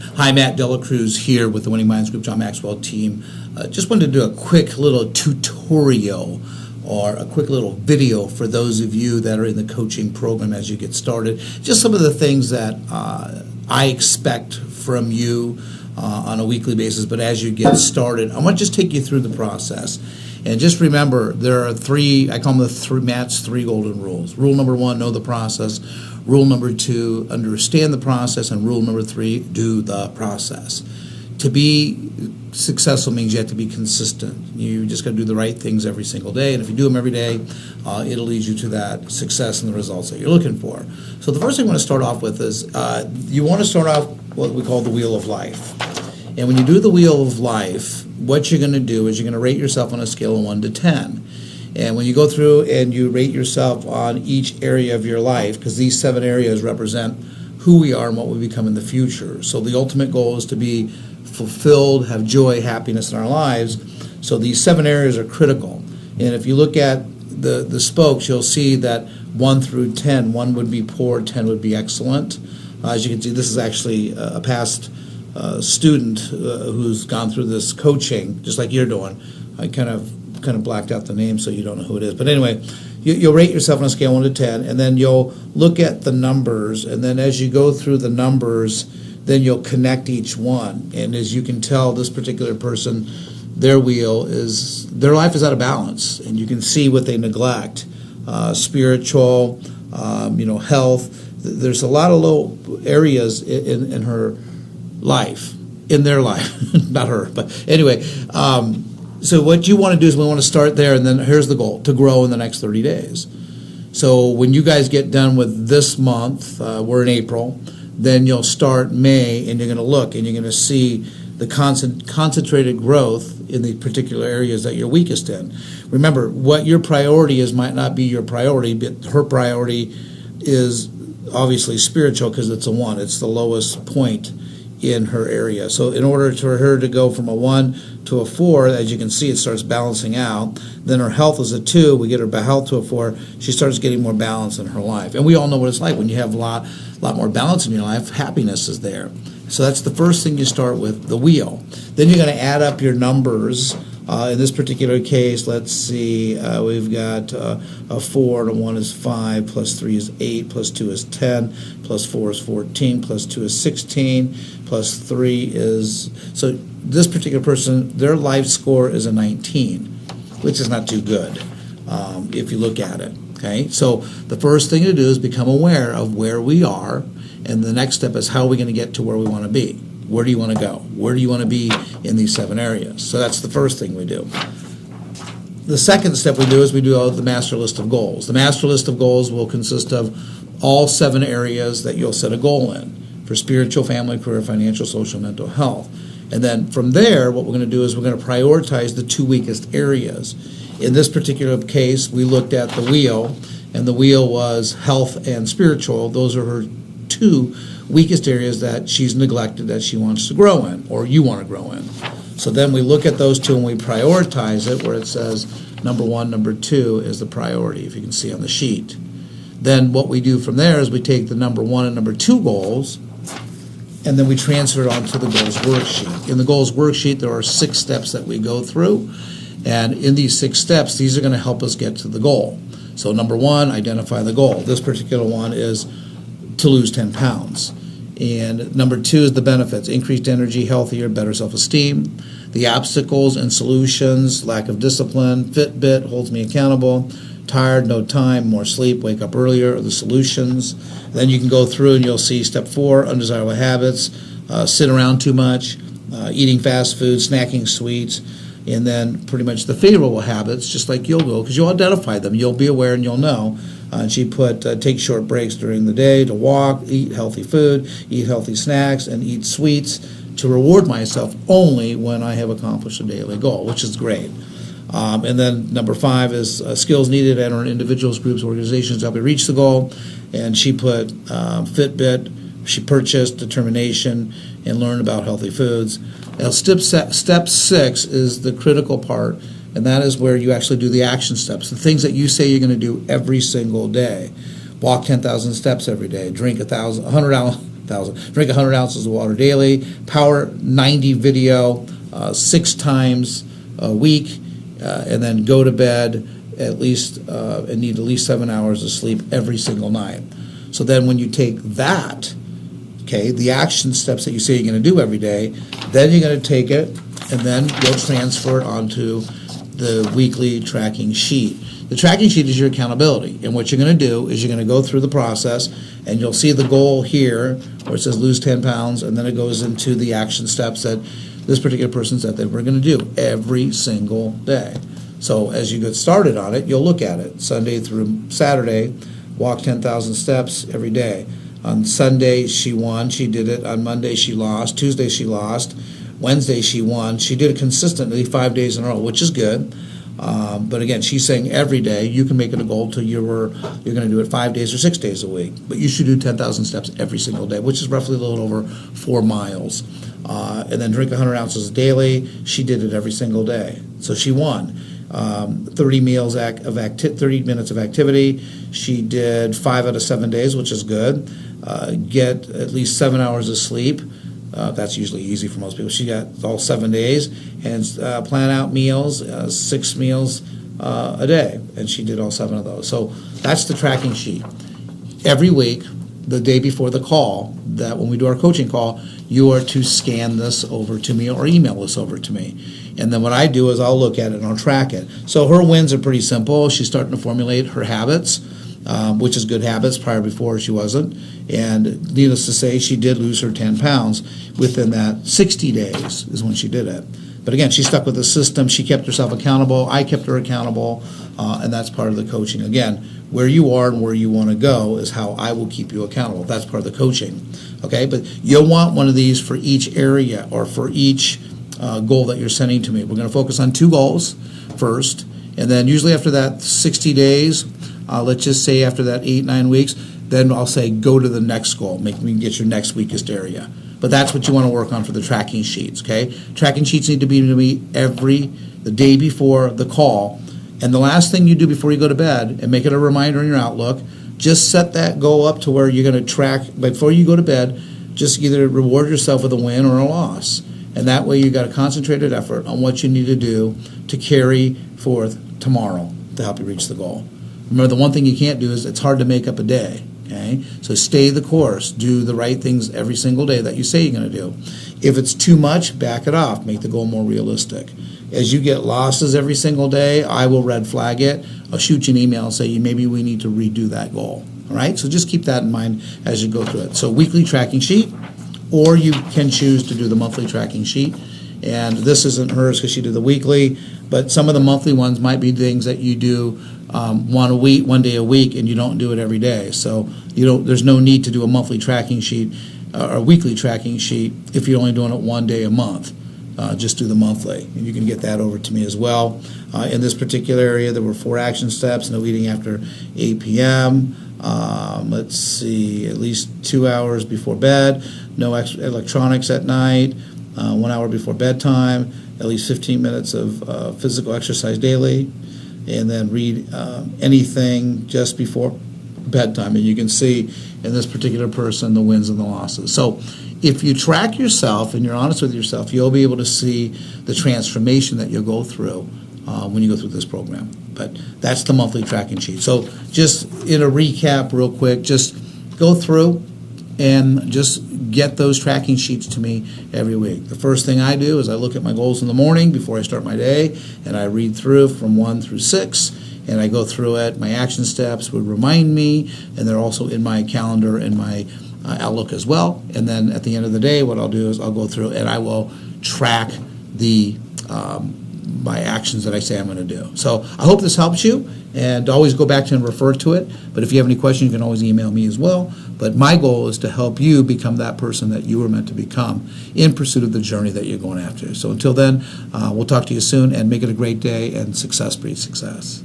Hi, Matt Delacruz here with the Winning Minds Group John Maxwell team. Just wanted to do a quick little tutorial or a quick little video for those of you that are in the coaching program as you get started. Just some of the things that I expect from you on a weekly basis, but as you get started, I want to just take you through the process. And just remember, there are three, I call them Matt's three golden rules. Rule number one, know the process. Rule number two, understand the process. And rule number three, do the process. To be successful means you have to be consistent. You just got to do the right things every single day. And if you do them every day, it'll lead you to that success and the results that you're looking for. So the first thing I want to start off with is you want to start off what we call the wheel of life. And when you do the wheel of life, what you're going to do is you're going to rate yourself on a scale of 1 to 10. And when you go through and you rate yourself on each area of your life, because these 7 areas represent who we are and what we become in the future. So the ultimate goal is to be fulfilled, have joy, happiness in our lives. So these 7 areas are critical. And if you look at the spokes, you'll see that 1 through 10, 1 would be poor, 10 would be excellent. As you can see, this is actually a past student who's gone through this coaching, just like you're doing. I kind of blacked out the name so you don't know who it is. But anyway, you'll rate yourself on a scale of 1 to 10, and then you'll look at the numbers, and then as you go through the numbers, then you'll connect each one. And as you can tell, this particular person, their life is out of balance, and you can see what they neglect. Spiritual, health. There's a lot of low areas in her life, in their life, not her, but anyway. So what you want to do is we want to start there, and then here's the goal, to grow in the next 30 days. So when you guys get done with this month, we're in April, then you'll start May, and you're going to look, and you're going to see the concentrated growth in the particular areas that you're weakest in. Remember, what your priority is might not be your priority, but her priority is obviously spiritual because it's a 1. It's the lowest point in her area. So in order for her to go from a 1 to a 4, as you can see, it starts balancing out. Then her health is a 2. We get her health to a 4. She starts getting more balance in her life. And we all know what it's like when you have a lot more balance in your life. Happiness is there. So that's the first thing you start with, the wheel. Then you're going to add up your numbers. In this particular case, let's see, we've got a 4 and a 1 is 5, plus 3 is 8, plus 2 is 10, plus 4 is 14, plus 2 is 16, plus 3 is... So this particular person, their life score is a 19, which is not too good if you look at it. Okay, so the first thing to do is become aware of where we are, and the next step is how are we going to get to where we want to be. Where do you want to go? Where do you want to be in these 7 areas? So that's the first thing we do. The second step we do is we do the master list of goals. The master list of goals will consist of all 7 areas that you'll set a goal in for spiritual, family, career, financial, social, mental health. And then from there, what we're going to do is we're going to prioritize the 2 weakest areas. In this particular case, we looked at the wheel, and the wheel was health and spiritual. Those are her 2 weakest areas that she's neglected that she wants to grow in, or you want to grow in. So then we look at those 2 and we prioritize it where it says number 1, number 2 is the priority, if you can see on the sheet. Then what we do from there is we take the number 1 and number 2 goals, and then we transfer it onto the goals worksheet. In the goals worksheet, there are 6 steps that we go through, and in these 6 steps, these are going to help us get to the goal. So number 1, identify the goal. This particular one is to lose 10 pounds. And number 2 is the benefits: increased energy, healthier, better self-esteem. The obstacles and solutions: lack of discipline, Fitbit holds me accountable, tired, no time, more sleep, wake up earlier are the solutions. Then you can go through and you'll see step 4, undesirable habits, sit around too much, eating fast food, snacking sweets, and then pretty much the favorable habits, just like you'll go, because you'll identify them. You'll be aware and you'll know. She put take short breaks during the day to walk, eat healthy food, eat healthy snacks, and eat sweets to reward myself only when I have accomplished a daily goal, which is great. And then number 5 is skills needed to enter individuals, groups, organizations to help you reach the goal. And she put Fitbit, she purchased determination, and learn about healthy foods. Now, step 6 is the critical part, and that is where you actually do the action steps, the things that you say you're going to do every single day. Walk 10,000 steps every day, drink 100 10,000. Drink 100 ounces of water daily. Power 90 video 6 times a week, and then go to bed at least and need at least 7 hours of sleep every single night. So then when you take that, okay, the action steps that you say you're going to do every day, then you're going to take it and then you'll transfer it onto the weekly tracking sheet. The tracking sheet is your accountability, and what you're going to do is you're going to go through the process, and you'll see the goal here where it says lose 10 pounds, and then it goes into the action steps that this particular person said that we're going to do every single day. So as you get started on it, you'll look at it Sunday through Saturday, walk 10,000 steps every day. On Sunday, she won. She did it. On Monday, she lost. Tuesday, she lost. Wednesday, she won. She did it consistently 5 days in a row, which is good. But again, she's saying every day. You can make it a goal till you're going to do it 5 days or 6 days a week. But you should do 10,000 steps every single day, which is roughly a little over 4 miles. And then drink 100 ounces daily. She did it every single day, so she won. 30 minutes of activity. She did 5 out of 7 days, which is good. Get at least 7 hours of sleep. That's usually easy for most people. She got all 7 days, and plan out meals, 6 meals a day, and she did all 7 of those. So that's the tracking sheet. Every week, the day before the call, that when we do our coaching call, you are to scan this over to me or email this over to me. And then what I do is I'll look at it and I'll track it. So her wins are pretty simple. She's starting to formulate her habits, which is good habits. Before she wasn't. And needless to say, she did lose her 10 pounds within that 60 days is when she did it. But again, she stuck with the system. She kept herself accountable. I kept her accountable. And that's part of the coaching. Again, where you are and where you want to go is how I will keep you accountable. That's part of the coaching. Okay, but you'll want one of these for each area or for each goal that you're sending to me. We're going to focus on 2 goals first, and then usually after that 60 days, let's just say after that 8-9 weeks, then I'll say go to the next goal. Make me get your next weakest area. But that's what you want to work on for the tracking sheets. Okay, tracking sheets need to be to me the day before the call, and the last thing you do before you go to bed, and make it a reminder in your Outlook. Just set that goal up to where you're going to track before you go to bed. Just either reward yourself with a win or a loss. And that way you got a concentrated effort on what you need to do to carry forth tomorrow to help you reach the goal. Remember, the one thing you can't do is it's hard to make up a day. Okay? So stay the course. Do the right things every single day that you say you're going to do. If it's too much, back it off. Make the goal more realistic. As you get losses every single day, I will red flag it. I'll shoot you an email and say, maybe we need to redo that goal. All right? So just keep that in mind as you go through it. So weekly tracking sheet, or you can choose to do the monthly tracking sheet. And this isn't hers because she did the weekly, but some of the monthly ones might be things that you do one day a week, and you don't do it every day. So there's no need to do a monthly tracking sheet or a weekly tracking sheet if you're only doing it one day a month. Just do the monthly, and you can get that over to me as well. In this particular area, there were 4 action steps: no eating after 8 p.m., let's see, at least 2 hours before bed, no electronics at night, 1 hour before bedtime, at least 15 minutes of physical exercise daily, and then read anything just before bedtime. And you can see in this particular person the wins and the losses. So if you track yourself and you're honest with yourself, you'll be able to see the transformation that you'll go through when you go through this program. But that's the monthly tracking sheet. So just in a recap real quick, just go through and just get those tracking sheets to me every week. The first thing I do is I look at my goals in the morning before I start my day, and I read through from 1 through 6, and I go through it. My action steps would remind me, and they're also in my calendar and my Outlook as well. And then at the end of the day, what I'll do is I'll go through and I will track the my actions that I say I'm going to do. So I hope this helps you, and always go back to and refer to it. But if you have any questions, you can always email me as well. But my goal is to help you become that person that you were meant to become in pursuit of the journey that you're going after. So until then, we'll talk to you soon, and make it a great day, and success breeds success.